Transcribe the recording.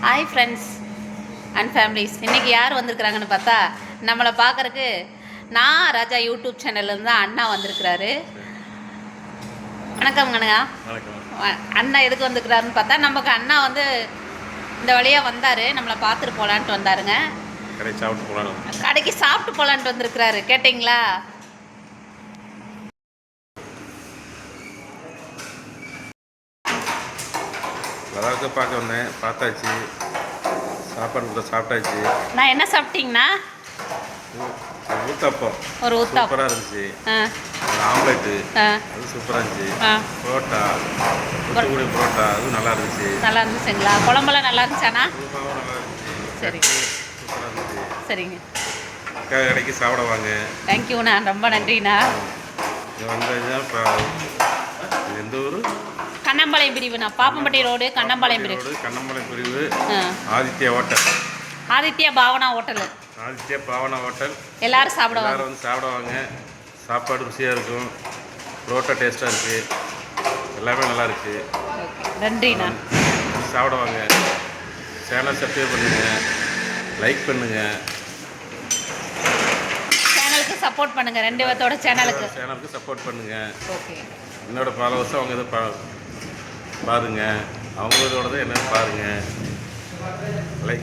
Hi friends and families. இன்றைக்கி யார் வந்திருக்கிறாங்கன்னு பார்த்தா, நம்மளை பார்க்குறக்கு நான் ராஜா யூடியூப் சேனல்லேருந்து தான் அண்ணா வந்திருக்கிறாரு. வணக்கம் அண்ணா. அண்ணா எதுக்கு வந்துருக்கிறாருன்னு பார்த்தா, நமக்கு அண்ணா வந்து இந்த வழியாக வந்தார், நம்மளை பார்த்துட்டு போகலான்ட்டு வந்தாருங்க. கடைக்கு சாப்பிட்டு போகலான்ட்டு வந்திருக்கிறாரு. கேட்டிங்களா? அதாவது பார்க்க வந்தேன், பார்த்தாச்சு. சாப்பாடு கூட சாப்பிட்டாச்சு. நான் என்ன சாப்பிட்டீங்கண்ணா? ஊத்தப்பம். ஒரு ஊத்தப்பம் சூப்பராக இருந்துச்சு. ஒரு ஆம்லெட்டு அது சூப்பராக இருந்துச்சு. புரோட்டா, கொத்துக்குடி புரோட்டா அதுவும் நல்லா இருந்துச்சு. நல்லா இருந்துச்சுங்களா? குழம்பெல்லாம் நல்லா இருந்துச்சாண்ணா? குழம்பும் நல்லா இருந்துச்சு. சரி, சூப்பராக இருந்துச்சு. சரிங்க. கடைக்கு சாப்பிட வாங்க. தேங்க்யூண்ணா, ரொம்ப நன்றிண்ணா. இது வந்ததுதான் இப்போ எந்த ஊர்? கண்ணம்பாளையம் பிரிவுண்ணா. பாப்பம்பட்டி ரோடு, கண்ணம்பாளையம் பிரிவு. கண்ணம்பாளையம் பிரிவு. Aditya hotel. Aditya Bhavana hotel. Aditya Bhavana hotel. எல்லாரும் சாப்பிடுவாங்க. எல்லாரும் வந்து சாப்பிடுவாங்க. சாப்பாடு ருசியாக இருக்கும். புரோட்டா டேஸ்ட்டாக இருக்குது. எல்லாமே நல்லா இருக்குது. நன்றிண்ணா. சாப்பிடுவாங்க. சேனல் சப்ஸ்கிரைப் பண்ணுங்கள், லைக் பண்ணுங்கள், சேனலுக்கு சப்போர்ட் பண்ணுங்கள். ரெண்டு பேர்த்தோட சேனலுக்கு சப்போர்ட் பண்ணுங்கள். ஓகே. என்னோட ஃபாலோவர்ஸ் அவங்க இதை பாருங்கள், அவங்க இதோட தான் என்னென்னு பாருங்கள். லைக்